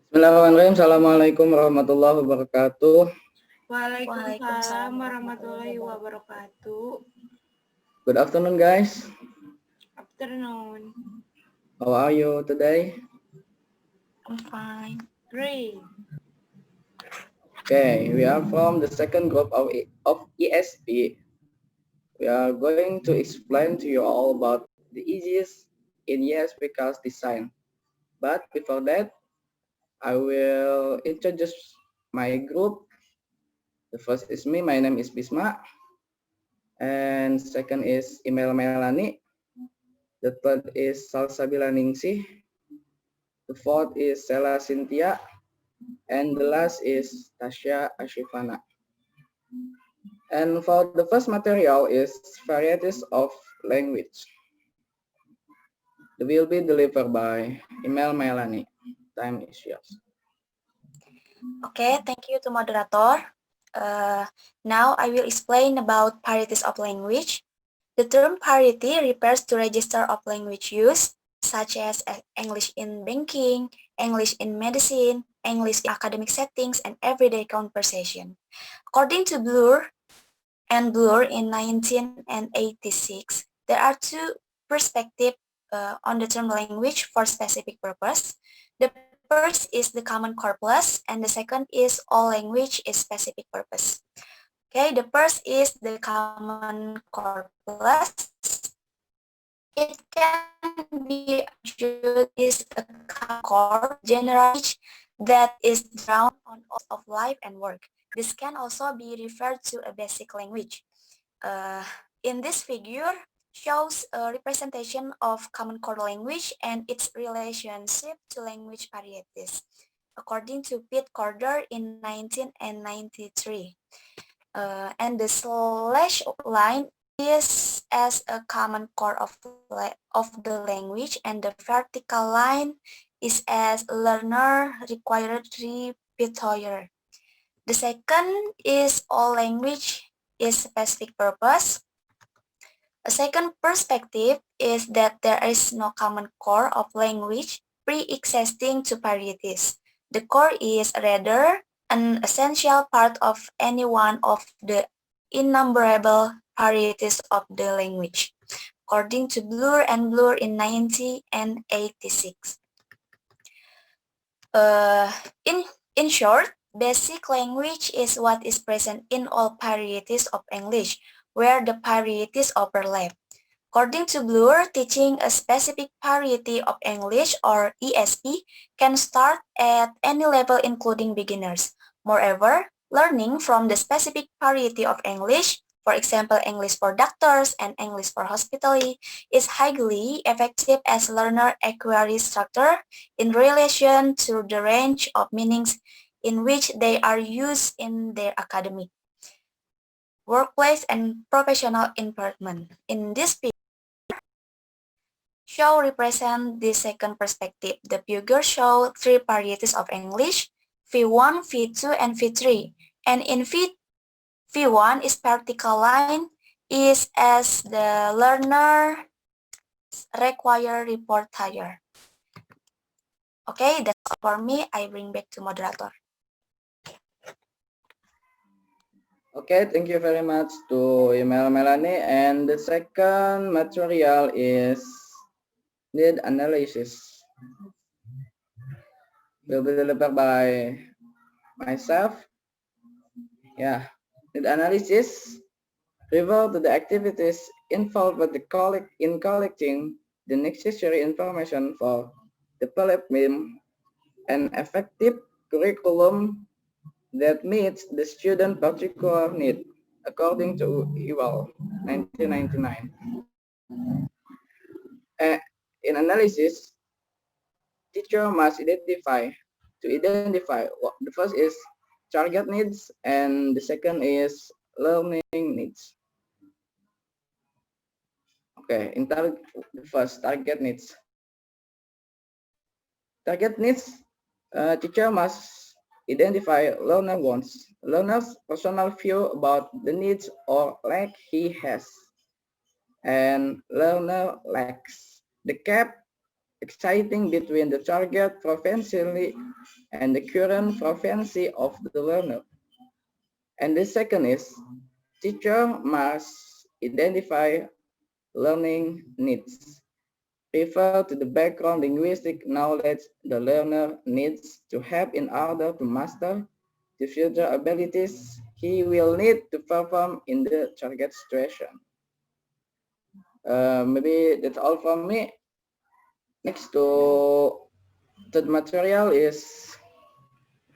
Bismillahirrahmanirrahim. Assalamualaikum warahmatullahi wabarakatuh. Waalaikumsalam warahmatullahi wabarakatuh. Good afternoon, guys. Afternoon. How are you today? I'm fine. Great. Okay, we are from the second group of ESP. We are going to explain to you all about the easiest in ESP class design. But before that, I will introduce my group. The first is me. My name is Bisma. And second is Imel Maelani. The third is Salsabila Ningsih. The fourth is Sella Sintia. And the last is Tasya Assyifana. And for the first material is varieties of language. It will be delivered by Imel Maelani. Time is yours. Okay, thank you to moderator. Now I will explain about varieties of language. The term variety refers to register of language use, such as English in banking, English in medicine, English in academic settings, and everyday conversation. According to Bloor in 1986, there are two perspectives on the term language for specific purpose. The first is the common corpus, and the second is all language is specific purpose. Okay, the first is the common corpus. It can be understood as a common core general that is drawn on all of life and work. This can also be referred to a basic language. In this figure, shows a representation of common core language and its relationship to language varieties, according to Pete Corder in 1993. And the slash line is as a common core of the language, and the vertical line is as learner required repertoire. The second is all language is specific purpose. A second perspective is that there is no common core of language pre-existing to varieties. The core is rather an essential part of any one of the innumerable varieties of the language, according to Bloor in 1986. In short, basic language is what is present in all varieties of English, where the varieties overlap. According to Bloor, teaching a specific variety of English, or ESP, can start at any level including beginners. Moreover, learning from the specific variety of English, for example, English for doctors and English for hospitality, is highly effective as learner acquire structure in relation to the range of meanings in which they are used in their academic, workplace, and professional environment. In this figure, show represent the second perspective. The figure show three varieties of English, V1, V2, and V3. And in V1 is vertical line is as the learner require report higher. Okay, that's all for me. I bring back to moderator. Okay, thank you very much to Imel Maelani. And the second material is need analysis. Will be delivered by myself. Yeah, need analysis refer to the activities involved with in collecting the necessary information for developing an effective curriculum that meets the student particular need, according to EWAL 1999. In analysis, teacher must identify what the first is target needs and the second is learning needs. Okay, the first target needs. Target needs, teacher must identify learner wants, learner's personal view about the needs or lack he has, and learner lacks. The cap exciting between the target proficiency and the current proficiency of the learner. And the second is teacher must identify learning needs. Refer to the background linguistic knowledge the learner needs to have in order to master the future abilities he will need to perform in the target situation. Maybe that's all from me. Next to the material is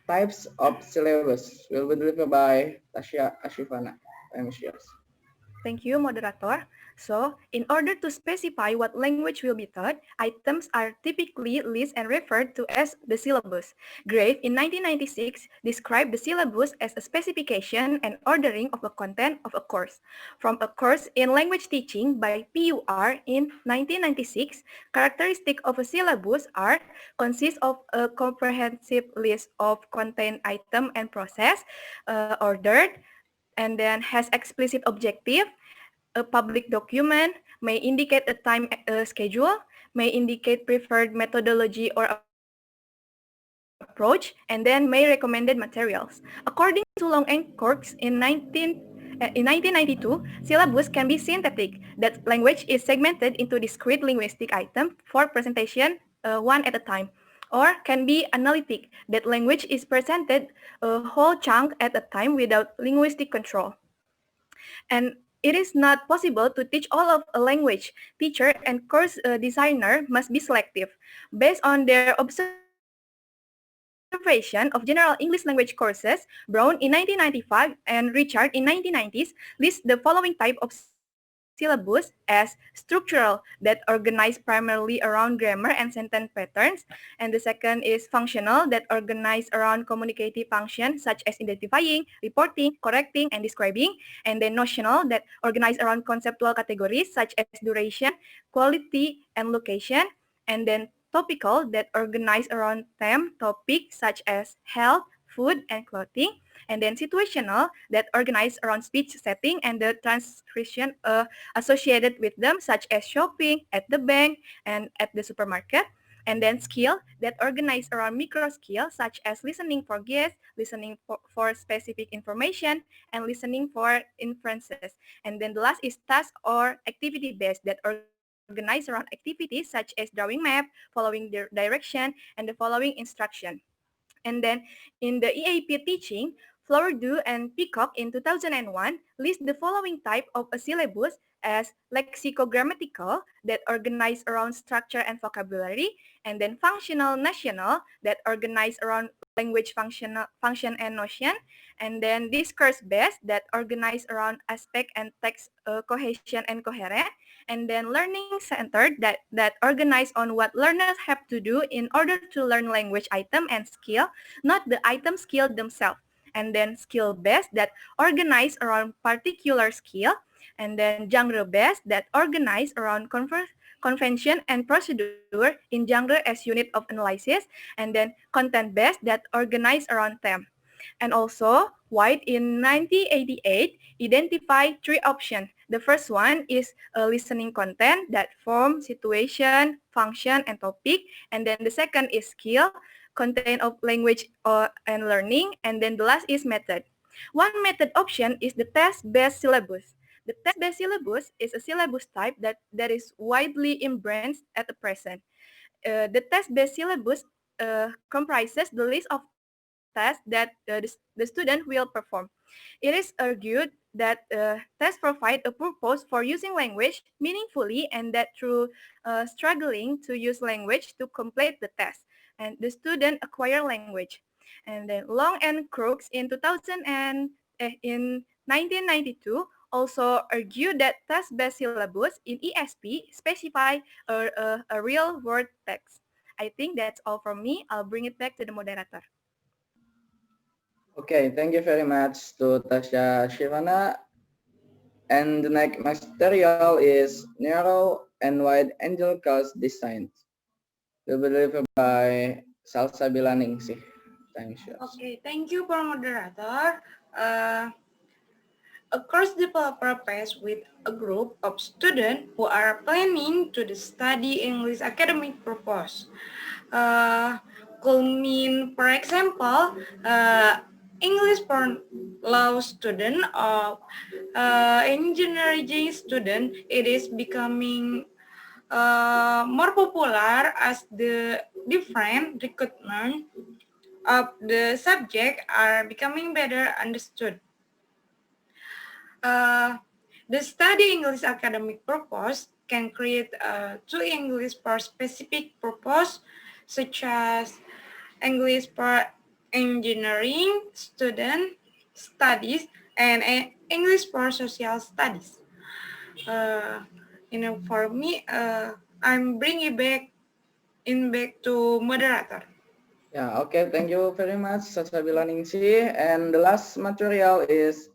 types of syllabus will be delivered by Tasya Assyifana. Time is yours. Thank you, moderator. So, in order to specify what language will be taught, items are typically listed and referred to as the syllabus. Grave in 1996 described the syllabus as a specification and ordering of the content of a course. From a course in language teaching by PUR in 1996, characteristics of a syllabus are consist of a comprehensive list of content item and process, ordered, and then has explicit objective. A public document may indicate a time schedule, may indicate preferred methodology or approach, and then may recommended materials. According to Long and Corks in 1992, syllabus can be synthetic, that language is segmented into discrete linguistic items for presentation one at a time, or can be analytic, that language is presented a whole chunk at a time without linguistic control. And it is not possible to teach all of a language. Teacher and course designer must be selective. Based on their observation of general English language courses, Brown in 1995 and Richard in 1990s list the following type of syllabus as structural, that organize primarily around grammar and sentence patterns. And the second is functional, that organize around communicative functions such as identifying, reporting, correcting, and describing. And then notional, that organize around conceptual categories such as duration, quality, and location. And then topical, that organize around theme, topic such as health, food, and clothing. And then situational, that organize around speech setting and the transcription associated with them, such as shopping, at the bank, and at the supermarket. And then skill, that organize around micro skills such as listening for guests, listening for specific information, and listening for inferences. And then the last is task or activity based, that organize around activities such as drawing map, following the direction, and the following instruction. And then in the EAP teaching, Flowerdew and Peacock in 2001 list the following type of a syllabus as lexicogrammatical, that organize around structure and vocabulary, and then functional national, that organize around language function and notion, and then discourse based, that organize around aspect and text cohesion and coherent, and then learning centered, that organize on what learners have to do in order to learn language item and skill, not the item skill themselves. And then skill based, that organize around particular skill, and then genre based, that organize around convention and procedure in genre as unit of analysis, and then content based, that organize around theme. And also, White in 1988 identified three options. The first one is a listening content, that form, situation, function, and topic. And then the second is skill, content of language and learning. And then the last is method. One method option is the test-based syllabus. The test-based syllabus is a syllabus type that is widely embraced at the present. The test-based syllabus comprises the list of tests that the student will perform. It is argued that tests provide a purpose for using language meaningfully, and that through struggling to use language to complete the test, and the student acquire language. And then Long and Crooks in 1992 also argued that test-based syllabus in ESP specify a real-world text. I think that's all from me. I'll bring it back to the moderator. Okay, thank you very much to Tasya Assyifana. And the next material is narrow and wide angel curves design. Will be delivered by Salsabila Ningsih. Thanks. Okay, thank you for moderator. a course developer pairs with a group of students who are planning to study English academic purpose. Could mean, for example, English for law student or engineering student. It is becoming more popular as the different recruitment of the subject are becoming better understood. The study English academic purpose can create two English for specific purpose, such as English for engineering student studies and English for social studies. For me, I'm bringing back to moderator. Yeah, okay, thank you very much, Salsabila Ningsih. And the last material is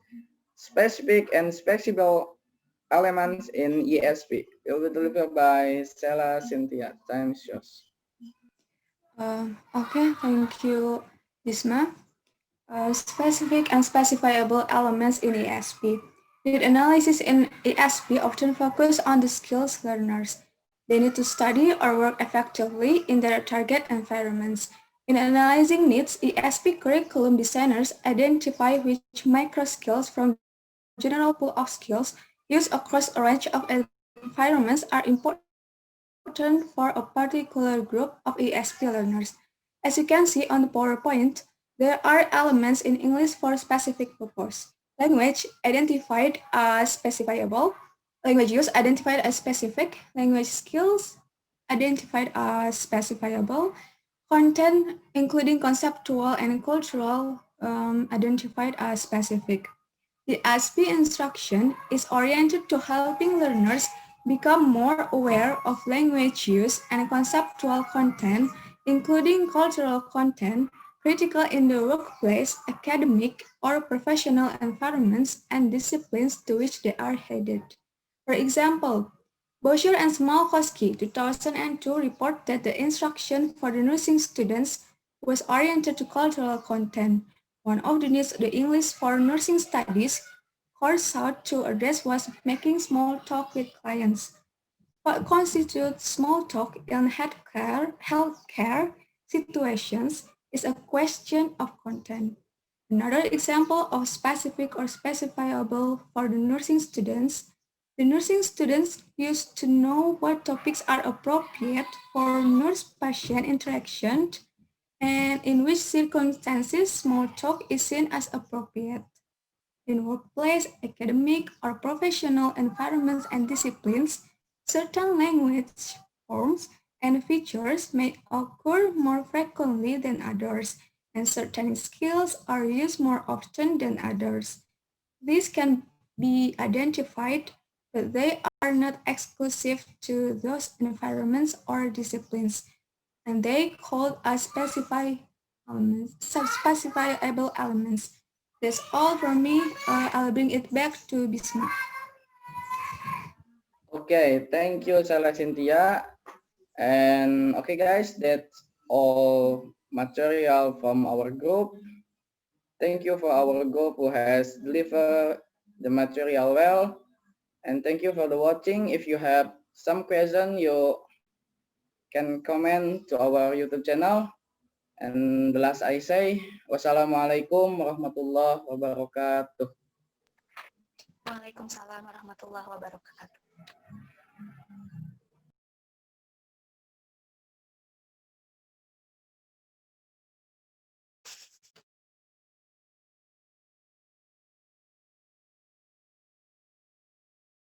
specific and flexible elements in ESP. It will be delivered by Sella Sintia. Time is yours. Okay, thank you, Bisma. Specific and specifiable elements in ESP. Need analysis in ESP often focus on the skills learners. They need to study or work effectively in their target environments. In analyzing needs, ESP curriculum designers identify which micro skills from general pool of skills used across a range of environments are important for a particular group of ESP learners. As you can see on the PowerPoint, there are elements in English for specific purpose. Language identified as specifiable, language use identified as specific, language skills identified as specifiable, content including conceptual and cultural identified as specific. The ESP instruction is oriented to helping learners become more aware of language use and conceptual content, including cultural content, critical in the workplace, academic, or professional environments and disciplines to which they are headed. For example, Bosher and Smolkowski 2002 report that the instruction for the nursing students was oriented to cultural content. One of the needs the English for Nursing Studies course sought to address was making small talk with clients. What constitutes small talk in healthcare situations is a question of content. Another example of specific or specifiable for the nursing students, the nursing students used to know what topics are appropriate for nurse-patient interaction and in which circumstances small talk is seen as appropriate. In workplace, academic, or professional environments and disciplines, certain language forms and features may occur more frequently than others, and certain skills are used more often than others. These can be identified, but they are not exclusive to those environments or disciplines, and they called as specifiable elements. That's all from me. I'll bring it back to Bisma. Okay, thank you, Sella Sintia. And okay, guys, that's all material from our group. Thank you for our group who has delivered the material well. And thank you for the watching. If you have some question, you can comment to our YouTube channel. And the last I say, wassalamualaikum warahmatullahi wabarakatuh. Waalaikumsalam warahmatullahi wabarakatuh.